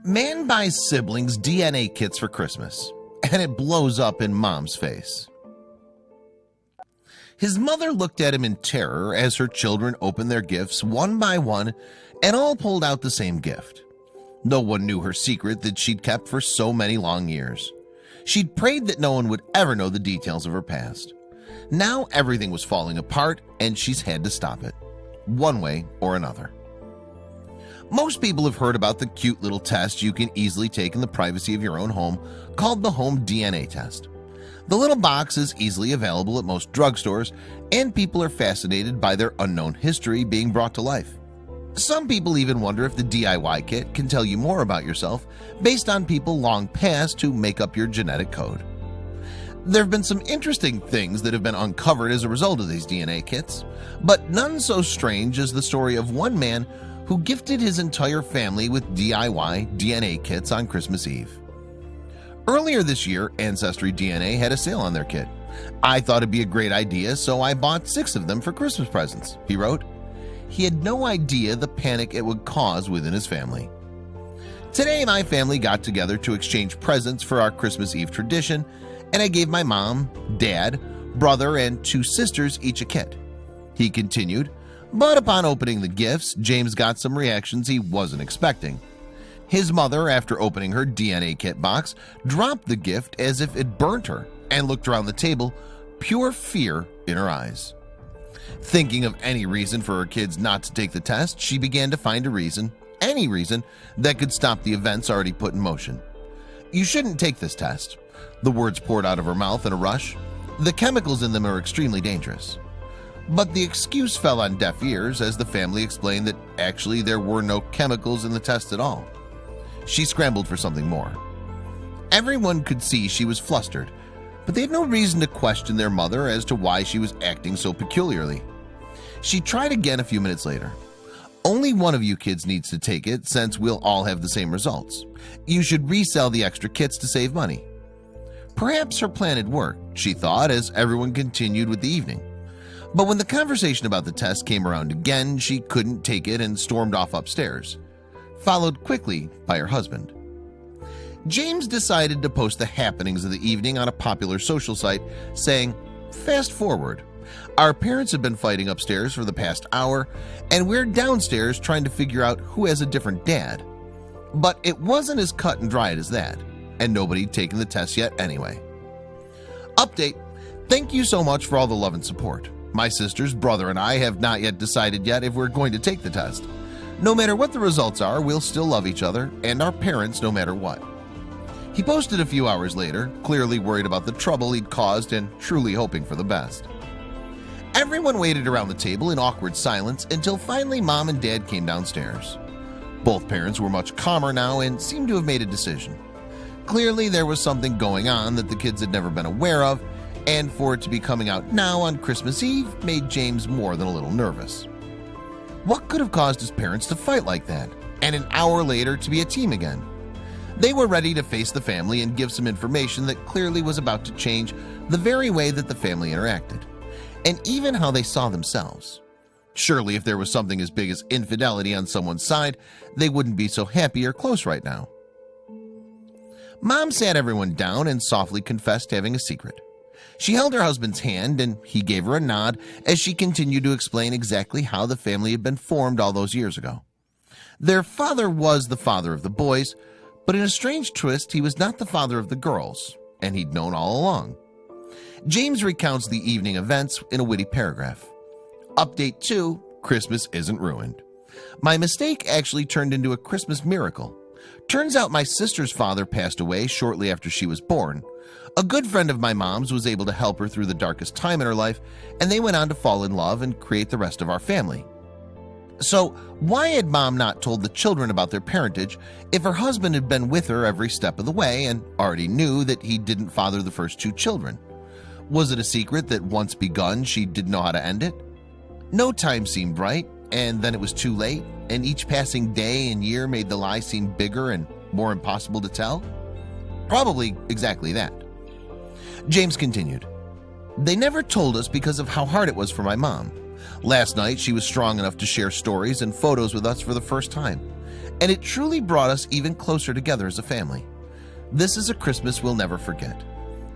Man buys siblings DNA kits for Christmas, and it blows up in mom's face. His mother looked at him in terror as her children opened their gifts one by one and all pulled out the same gift. No one knew her secret that she'd kept for so many long years. She'd prayed that no one would ever know the details of her past. Now everything was falling apart, and she's had to stop it, one way or another. Most people have heard about the cute little test you can easily take in the privacy of your own home called the home DNA test. The little box is easily available at most drugstores, and people are fascinated by their unknown history being brought to life. Some people even wonder if the DIY kit can tell you more about yourself based on people long past who make up your genetic code. There have been some interesting things that have been uncovered as a result of these DNA kits, but none so strange as the story of one man who gifted his entire family with DIY DNA kits on Christmas Eve. Earlier this year, AncestryDNA had a sale on their kit. I thought it'd be a great idea, so I bought 6 of them for Christmas presents, he wrote. He had no idea the panic it would cause within his family. Today, my family got together to exchange presents for our Christmas Eve tradition, and I gave my mom, dad, brother, and 2 sisters each a kit. He continued, but upon opening the gifts, James got some reactions he wasn't expecting. His mother, after opening her DNA kit box, dropped the gift as if it burnt her and looked around the table, pure fear in her eyes. Thinking of any reason for her kids not to take the test, she began to find a reason, any reason, that could stop the events already put in motion. "You shouldn't take this test." The words poured out of her mouth in a rush. "The chemicals in them are extremely dangerous." But the excuse fell on deaf ears as the family explained that actually there were no chemicals in the test at all. She scrambled for something more. Everyone could see she was flustered, but they had no reason to question their mother as to why she was acting so peculiarly. She tried again a few minutes later. "Only one of you kids needs to take it since we'll all have the same results. You should resell the extra kits to save money." Perhaps her plan had worked, she thought, as everyone continued with the evening. But when the conversation about the test came around again, she couldn't take it and stormed off upstairs, followed quickly by her husband. James decided to post the happenings of the evening on a popular social site, saying, "Fast forward. Our parents have been fighting upstairs for the past hour, and we're downstairs trying to figure out who has a different dad. But it wasn't as cut and dried as that, and nobody'd taken the test yet anyway. Update: thank you so much for all the love and support. My sister's brother and I have not yet decided yet if we're going to take the test. No matter what the results are, we'll still love each other and our parents no matter what." He posted a few hours later, clearly worried about the trouble he'd caused and truly hoping for the best. Everyone waited around the table in awkward silence until finally Mom and Dad came downstairs. Both parents were much calmer now and seemed to have made a decision. Clearly there was something going on that the kids had never been aware of, and for it to be coming out now on Christmas Eve made James more than a little nervous. What could have caused his parents to fight like that, and an hour later to be a team again? They were ready to face the family and give some information that clearly was about to change the very way that the family interacted, and even how they saw themselves. Surely if there was something as big as infidelity on someone's side, they wouldn't be so happy or close right now. Mom sat everyone down and softly confessed having a secret. She held her husband's hand, and he gave her a nod as she continued to explain exactly how the family had been formed all those years ago. Their father was the father of the boys, but in a strange twist, he was not the father of the girls, and he'd known all along. James recounts the evening events in a witty paragraph. Update 2: Christmas isn't ruined. My mistake actually turned into a Christmas miracle. Turns out my sister's father passed away shortly after she was born. A good friend of my mom's was able to help her through the darkest time in her life, and they went on to fall in love and create the rest of our family. So why had Mom not told the children about their parentage if her husband had been with her every step of the way and already knew that he didn't father the first 2 children? Was it a secret that once begun she didn't know how to end it? No time seemed right, and then it was too late, and each passing day and year made the lie seem bigger and more impossible to tell? Probably exactly that. James continued, "They never told us because of how hard it was for my mom. Last night she was strong enough to share stories and photos with us for the first time. and it truly brought us even closer together as a family. This is a Christmas we'll never forget.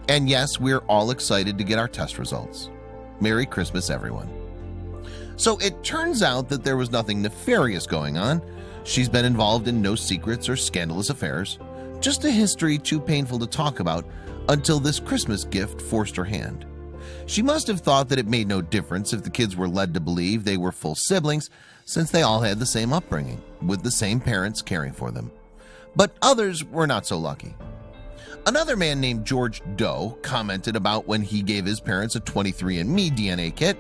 And yes, we're all excited to get our test results. Merry Christmas, everyone." So it turns out that there was nothing nefarious going on. She's been involved in no secrets or scandalous affairs, just a history too painful to talk about until this Christmas gift forced her hand. She must have thought that it made no difference if the kids were led to believe they were full siblings, since they all had the same upbringing, with the same parents caring for them. But others were not so lucky. Another man named George Doe commented about when he gave his parents a 23andMe DNA kit,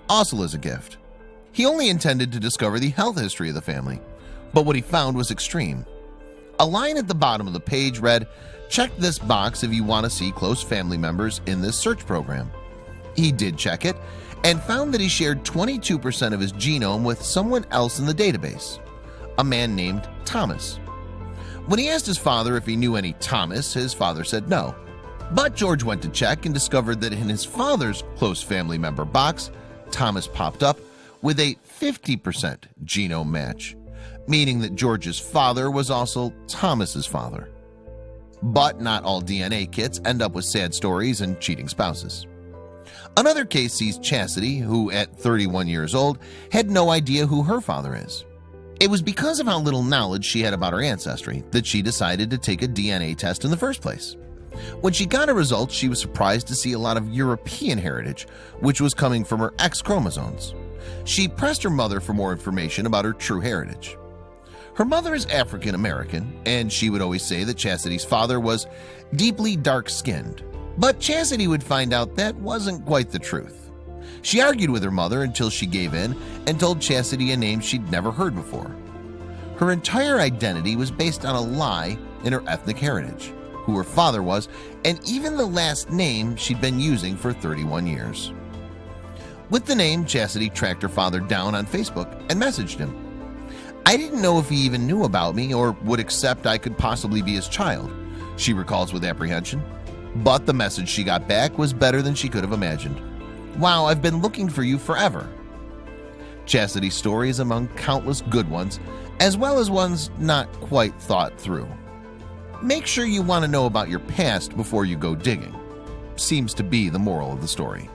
also as a gift. He only intended to discover the health history of the family, but what he found was extreme. A line at the bottom of the page read, "Check this box if you want to see close family members in this search program." He did check it and found that he shared 22% of his genome with someone else in the database, a man named Thomas. When he asked his father if he knew any Thomas, his father said no. But George went to check and discovered that in his father's close family member box, Thomas popped up with a 50% genome match, meaning that George's father was also Thomas's father. But not all DNA kits end up with sad stories and cheating spouses. Another case sees Chastity, who at 31 years old had no idea who her father is. It was because of how little knowledge she had about her ancestry that she decided to take a DNA test in the first place. When she got her results, she was surprised to see a lot of European heritage, which was coming from her X chromosomes. She pressed her mother for more information about her true heritage. Her mother is African American, and she would always say that Chastity's father was deeply dark-skinned. But Chastity would find out that wasn't quite the truth. She argued with her mother until she gave in and told Chastity a name she'd never heard before. Her entire identity was based on a lie in her ethnic heritage, who her father was, and even the last name she'd been using for 31 years. With the name, Chastity tracked her father down on Facebook and messaged him. "I didn't know if he even knew about me or would accept I could possibly be his child," she recalls with apprehension. But the message she got back was better than she could have imagined. "Wow, I've been looking for you forever." Chastity's story is among countless good ones, as well as ones not quite thought through. Make sure you want to know about your past before you go digging, seems to be the moral of the story.